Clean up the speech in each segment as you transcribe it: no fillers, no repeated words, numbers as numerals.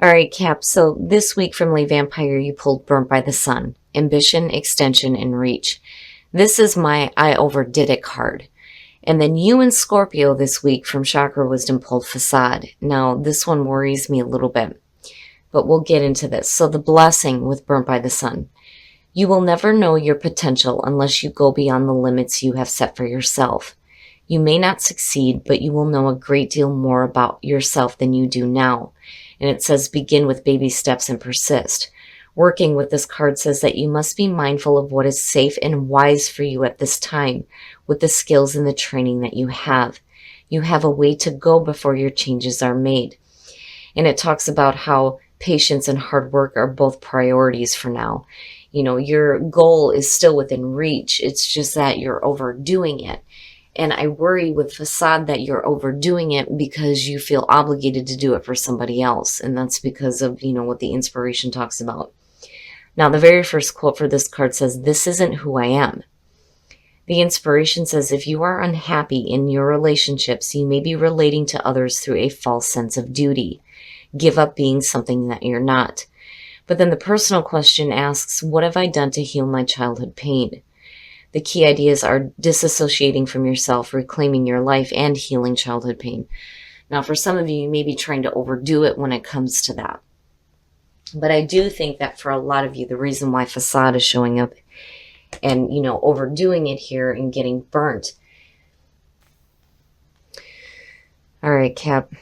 All right, Cap. So this week from Lay Vampire, you pulled Burnt by the Sun, Ambition, Extension, and Reach. This is my I Overdid It card. And then you and Scorpio this week from Chakra Wisdom pulled Facade. Now, this one worries me a little bit, but we'll get into this. So the blessing with Burnt by the Sun. You will never know your potential unless you go beyond the limits you have set for yourself. You may not succeed, but you will know a great deal more about yourself than you do now. And it says begin with baby steps and persist. Working with this card says that you must be mindful of what is safe and wise for you at this time with the skills and the training that you have. You have a way to go before your changes are made. And it talks about how patience and hard work are both priorities for now. You know, your goal is still within reach. It's just that you're overdoing it. And I worry with Facade that you're overdoing it because you feel obligated to do it for somebody else. And that's because of, what the inspiration talks about. Now, the very first quote for this card says, "This isn't who I am." The inspiration says, if you are unhappy in your relationships, you may be relating to others through a false sense of duty. Give up being something that you're not. But then the personal question asks, what have I done to heal my childhood pain? The key ideas are disassociating from yourself, reclaiming your life, and healing childhood pain. Now, for some of you, you may be trying to overdo it when it comes to that. But I do think that for a lot of you, the reason why Facade is showing up and, overdoing it here and getting burnt. All right, Cap,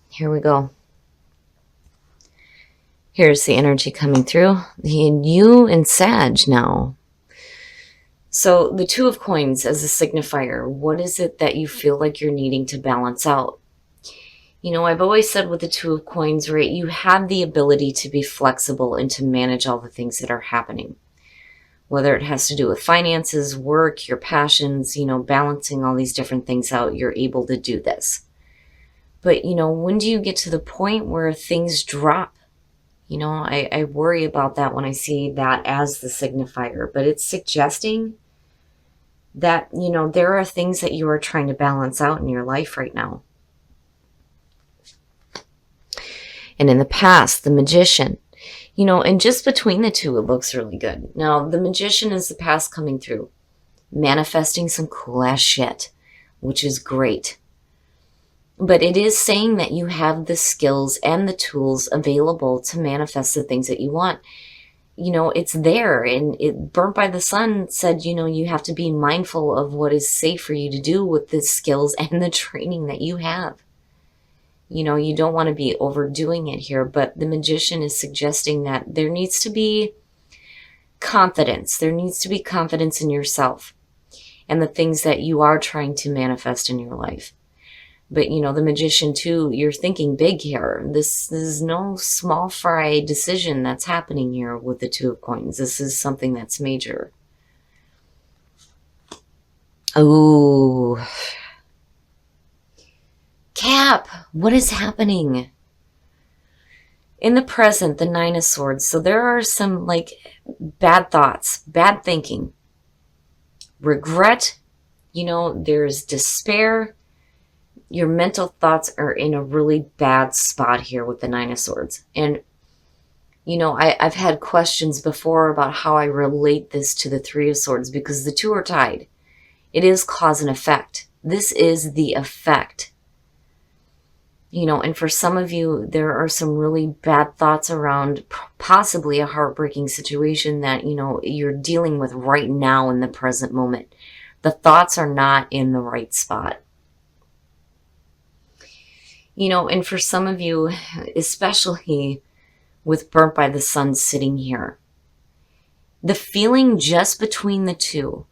here we go. Here's the energy coming through. You and Sag now. So the Two of Coins as a signifier, what is it that you feel like you're needing to balance out? I've always said with the Two of Coins, right, you have the ability to be flexible and to manage all the things that are happening. Whether it has to do with finances, work, your passions, balancing all these different things out, you're able to do this. But, when do you get to the point where things drop? I worry about that when I see that as the signifier, but it's suggesting that, there are things that you are trying to balance out in your life right now. And in the past, the Magician, and just between the two, it looks really good. Now, the Magician is the past coming through, manifesting some cool ass shit, which is great. But it is saying that you have the skills and the tools available to manifest the things that you want. It's there. And it Burnt by the Sun said, you have to be mindful of what is safe for you to do with the skills and the training that you have. You don't want to be overdoing it here, but the Magician is suggesting that there needs to be confidence. There needs to be confidence in yourself and the things that you are trying to manifest in your life. But, the Magician, too, you're thinking big here. This is no small fry decision that's happening here with the Two of Coins. This is something that's major. Oh. Cap, what is happening? In the present, the Nine of Swords. So there are some, bad thoughts, bad thinking, regret. There's despair. Your mental thoughts are in a really bad spot here with the Nine of Swords. And, I've had questions before about how I relate this to the Three of Swords because the two are tied. It is cause and effect. This is the effect. And for some of you, there are some really bad thoughts around possibly a heartbreaking situation that, you're dealing with right now in the present moment. The thoughts are not in the right spot. And for some of you, especially with Burnt by the Sun sitting here, the feeling just between the two,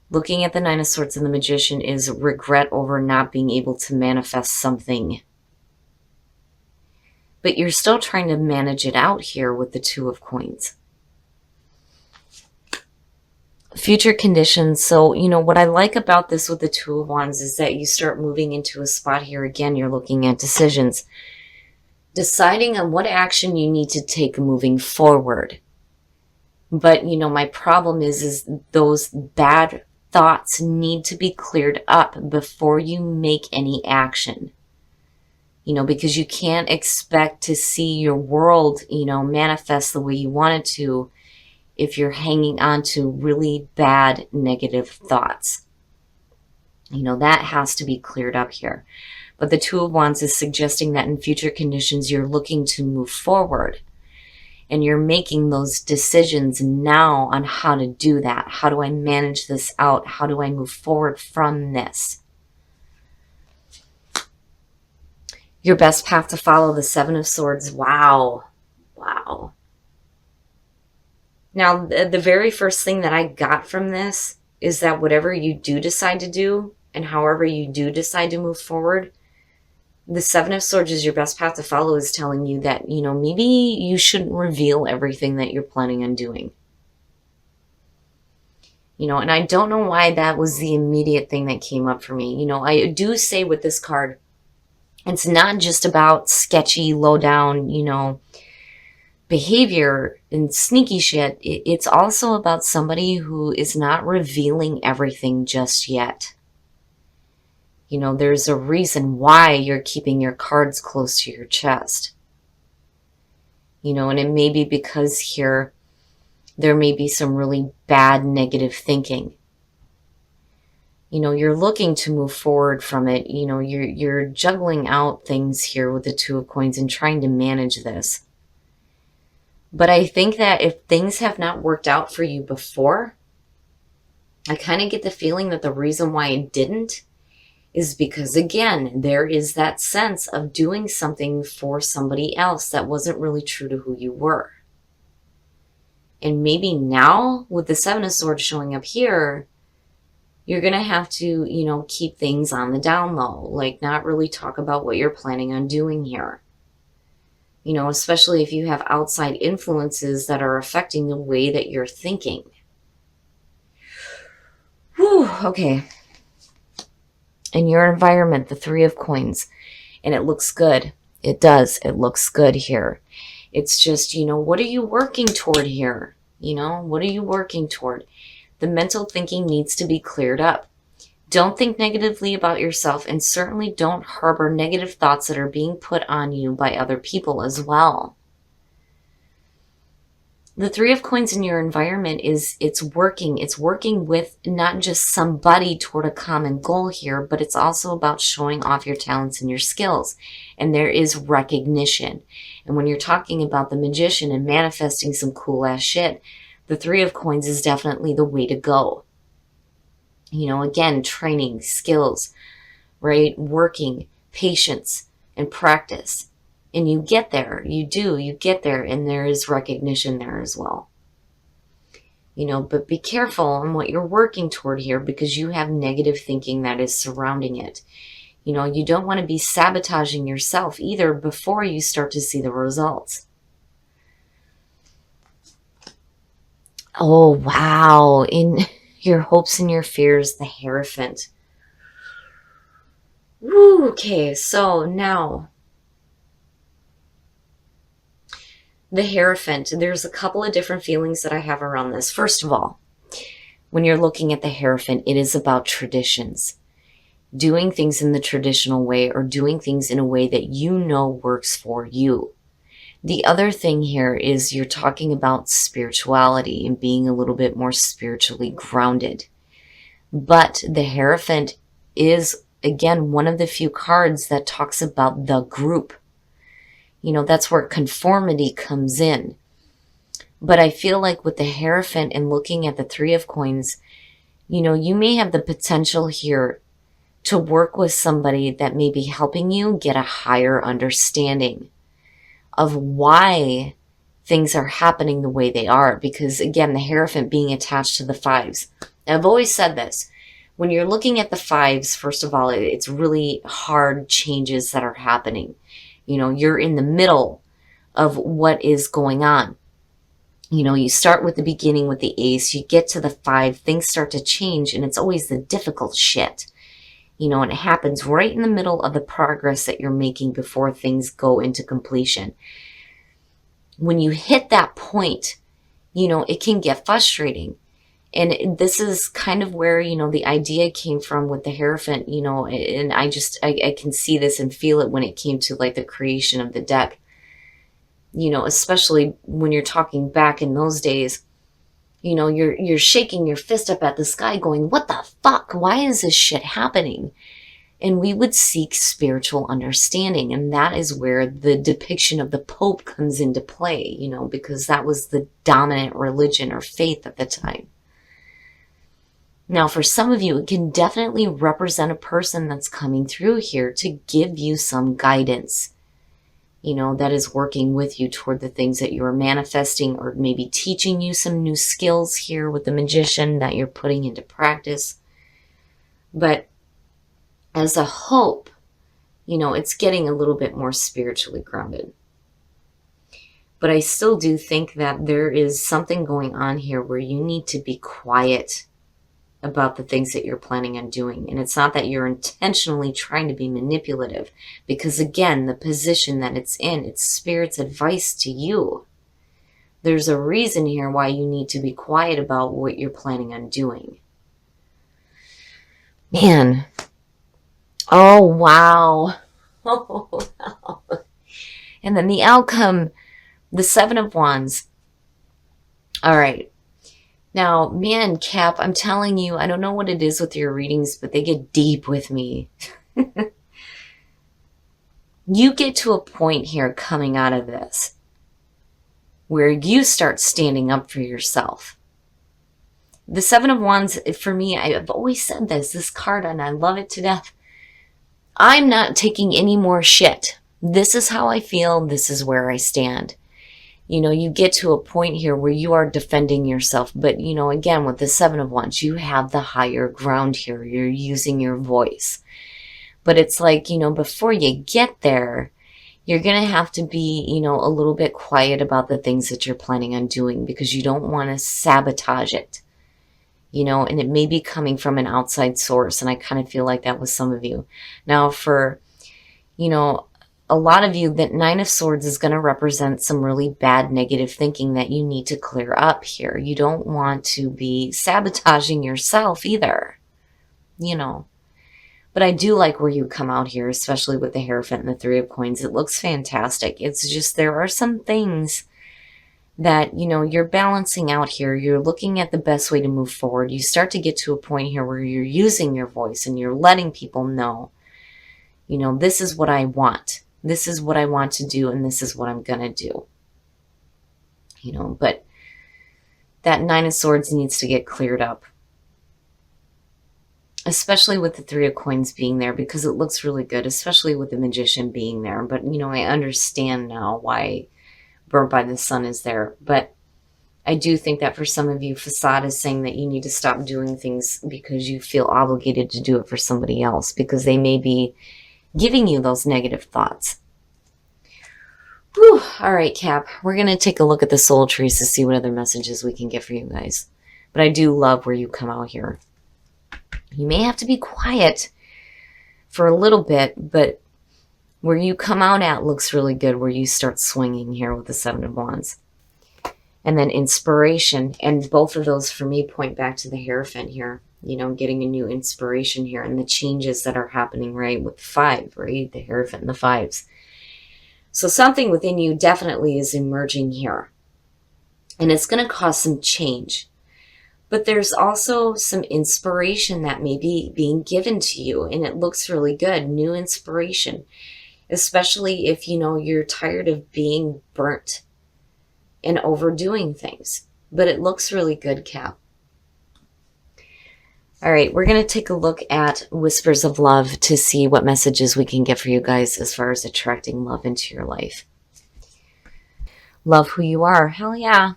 looking at the Nine of Swords and the Magician, is regret over not being able to manifest something. But you're still trying to manage it out here with the Two of Coins. Future conditions. So, what I like about this with the Two of Wands is that you start moving into a spot here. Again, you're looking at decisions. Deciding on what action you need to take moving forward. But, my problem is those bad thoughts need to be cleared up before you make any action. because you can't expect to see your world, manifest the way you want it to if you're hanging on to really bad negative thoughts. That has to be cleared up here. But the Two of Wands is suggesting that in future conditions, you're looking to move forward. And you're making those decisions now on how to do that. How do I manage this out? How do I move forward from this? Your best path to follow, the Seven of Swords. Wow. Wow. Now, the very first thing that I got from this is that whatever you do decide to do, and however you do decide to move forward, the Seven of Swords is your best path to follow, is telling you that, maybe you shouldn't reveal everything that you're planning on doing. And I don't know why that was the immediate thing that came up for me. I do say with this card, it's not just about sketchy, low down, behavior and sneaky shit. It's also about somebody who is not revealing everything just yet. There's a reason why you're keeping your cards close to your chest. And it may be because here there may be some really bad negative thinking. You're looking to move forward from it. You're juggling out things here with the Two of Coins and trying to manage this. But I think that if things have not worked out for you before, I kind of get the feeling that the reason why it didn't is because, again, there is that sense of doing something for somebody else that wasn't really true to who you were. And maybe now, with the Seven of Swords showing up here, you're going to have to, keep things on the down low. Like, not really talk about what you're planning on doing here. Especially if you have outside influences that are affecting the way that you're thinking. Whew, okay. In your environment, the Three of Coins, and it looks good. It does. It looks good here. It's just, what are you working toward here? What are you working toward? The mental thinking needs to be cleared up. Don't think negatively about yourself, and certainly don't harbor negative thoughts that are being put on you by other people as well. The Three of Coins in your environment it's working with not just somebody toward a common goal here, but it's also about showing off your talents and your skills. And there is recognition. And when you're talking about the Magician and manifesting some cool ass shit, the Three of Coins is definitely the way to go. Again, training, skills, right? Working, patience, and practice. And you get there. You get there, and there is recognition there as well. But be careful on what you're working toward here, because you have negative thinking that is surrounding it. You don't want to be sabotaging yourself either before you start to see the results. Oh, wow. In your hopes and your fears, the Hierophant. Woo, okay, so now the Hierophant, there's a couple of different feelings that I have around this. First of all, when you're looking at the Hierophant, it is about traditions. Doing things in the traditional way, or doing things in a way that works for you. The other thing here is you're talking about spirituality and being a little bit more spiritually grounded. But the Hierophant is, again, one of the few cards that talks about the group. That's where conformity comes in. But I feel like with the Hierophant and looking at the Three of Coins, you may have the potential here to work with somebody that may be helping you get a higher understanding of why things are happening the way they are. Because, again, the Hierophant being attached to the fives. I've always said this. When you're looking at the fives, first of all, it's really hard changes that are happening. You're in the middle of what is going on. You start with the beginning with the Ace, you get to the 5, things start to change, and it's always the difficult shit. And it happens right in the middle of the progress that you're making before things go into completion. When you hit that point, it can get frustrating. And this is kind of where, the idea came from with the Hierophant, and I can see this and feel it when it came to like the creation of the deck, especially when you're talking back in those days, you're shaking your fist up at the sky going, what the fuck? Why is this shit happening? And we would seek spiritual understanding. And that is where the depiction of the Pope comes into play, because that was the dominant religion or faith at the time. Now, for some of you, it can definitely represent a person that's coming through here to give you some guidance, that is working with you toward the things that you are manifesting, or maybe teaching you some new skills here with the Magician that you're putting into practice. But as a hope, it's getting a little bit more spiritually grounded. But I still do think that there is something going on here where you need to be quiet about the things that you're planning on doing. And it's not that you're intentionally trying to be manipulative, because again, the position that it's in, it's Spirit's advice to you. There's a reason here why you need to be quiet about what you're planning on doing. Man. Oh, wow. Oh, wow. And then the outcome, the Seven of Wands. All right. Now, man, Cap, I'm telling you, I don't know what it is with your readings, but they get deep with me. You get to a point here coming out of this where you start standing up for yourself. The Seven of Wands, for me, I've always said this card, and I love it to death. I'm not taking any more shit. This is how I feel. This is where I stand. You get to a point here where you are defending yourself. But, again, with the Seven of Wands, you have the higher ground here. You're using your voice. But it's like, before you get there, you're going to have to be, a little bit quiet about the things that you're planning on doing, because you don't want to sabotage it. And it may be coming from an outside source. And I kind of feel like that with some of you. Now, for, a lot of you, that Nine of Swords is going to represent some really bad negative thinking that you need to clear up here. You don't want to be sabotaging yourself either, But I do like where you come out here, especially with the Hierophant and the Three of Coins. It looks fantastic. It's just there are some things that, you're balancing out here. You're looking at the best way to move forward. You start to get to a point here where you're using your voice and you're letting people know, this is what I want. This is what I want to do, and this is what I'm going to do. But that Nine of Swords needs to get cleared up. Especially with the Three of Coins being there, because it looks really good, especially with the Magician being there. But, I understand now why Burnt by the Sun is there. But I do think that for some of you, Facade is saying that you need to stop doing things because you feel obligated to do it for somebody else, because they may be giving you those negative thoughts. Whew. All right, Cap, we're going to take a look at the soul trees to see what other messages we can get for you guys. But I do love where you come out here. You may have to be quiet for a little bit, but where you come out at looks really good, where you start swinging here with the Seven of Wands. And then inspiration, and both of those for me point back to the Hierophant here, getting a new inspiration here, and the changes that are happening, right, with the Five, right, the Hierophant and the Fives. So something within you definitely is emerging here, and it's going to cause some change. But there's also some inspiration that may be being given to you, and it looks really good, new inspiration. Especially if, you're tired of being burnt and overdoing things. But it looks really good, Cap. All right, we're going to take a look at Whispers of Love to see what messages we can get for you guys as far as attracting love into your life. Love who you are. Hell yeah.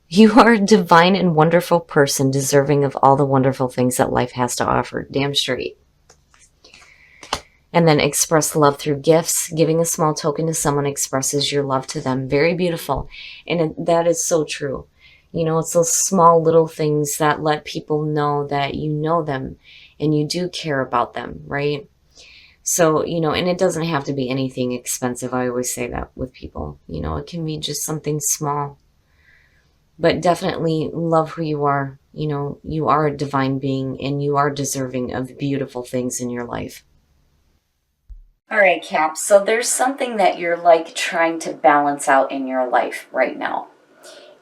You are a divine and wonderful person, deserving of all the wonderful things that life has to offer. Damn straight. And then express love through gifts. Giving a small token to someone expresses your love to them. Very beautiful. And that is so true. It's those small little things that let people know that you know them and you do care about them, right? So, and it doesn't have to be anything expensive. I always say that with people. It can be just something small. But definitely love who you are. You know, you are a divine being and you are deserving of beautiful things in your life. All right, Cap. So there's something that you're like trying to balance out in your life right now.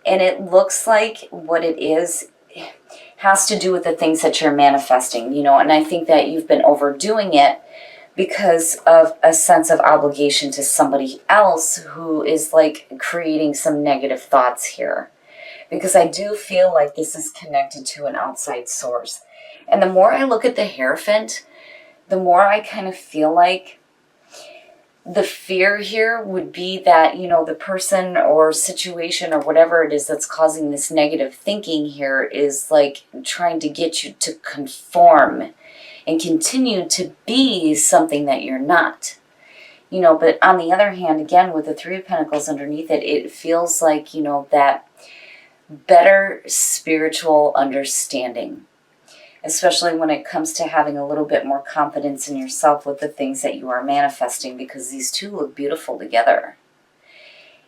And it looks like what it is has to do with the things that you're manifesting, you know, and I think that you've been overdoing it because of a sense of obligation to somebody else who is like creating some negative thoughts here. Because I do feel like this is connected to an outside source. And the more I look at the Hierophant, the more I kind of feel like the fear here would be that, you know, the person or situation or whatever it is that's causing this negative thinking here is like trying to get you to conform and continue to be something that you're not. You know, but on the other hand, again, with the Three of Pentacles underneath it, it feels like, you know, that better spiritual understanding, especially when it comes to having a little bit more confidence in yourself with the things that you are manifesting, because these two look beautiful together.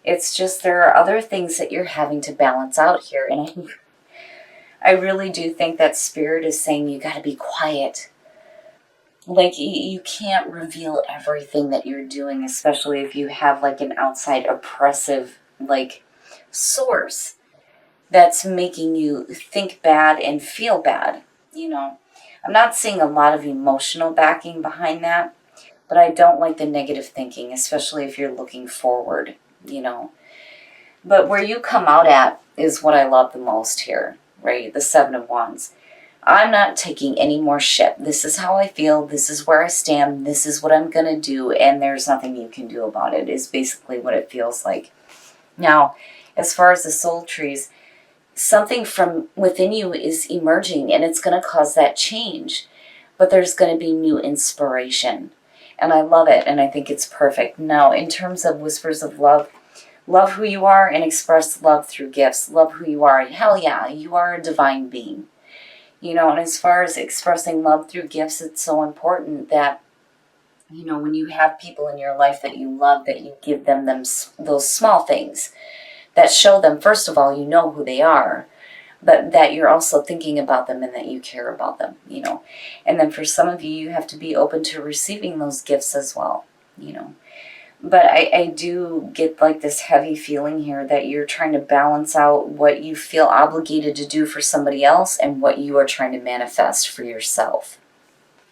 It's just there are other things that you're having to balance out here, and I really do think that Spirit is saying you got to be quiet. Like, you can't reveal everything that you're doing, especially if you have like an outside oppressive like source that's making you think bad and feel bad. You know, I'm not seeing a lot of emotional backing behind that, but I don't like the negative thinking, especially if you're looking forward, you know. But where you come out at is what I love the most here, right? The Seven of Wands. I'm not taking any more shit. This is how I feel. This is where I stand. This is what I'm going to do. And there's nothing you can do about it, is basically what it feels like. Now, as far as the soul trees, something from within you is emerging and it's going to cause that change. But there's going to be new inspiration. And I love it. And I think it's perfect. Now, in terms of whispers of love, love who you are and express love through gifts. Love who you are. Hell yeah, you are a divine being. You know, and as far as expressing love through gifts, it's so important that, you know, when you have people in your life that you love, that you give them those small things that show them, first of all, you know who they are, but that you're also thinking about them and that you care about them, you know. And then for some of you, you have to be open to receiving those gifts as well, you know. But I do get like this heavy feeling here that you're trying to balance out what you feel obligated to do for somebody else and what you are trying to manifest for yourself.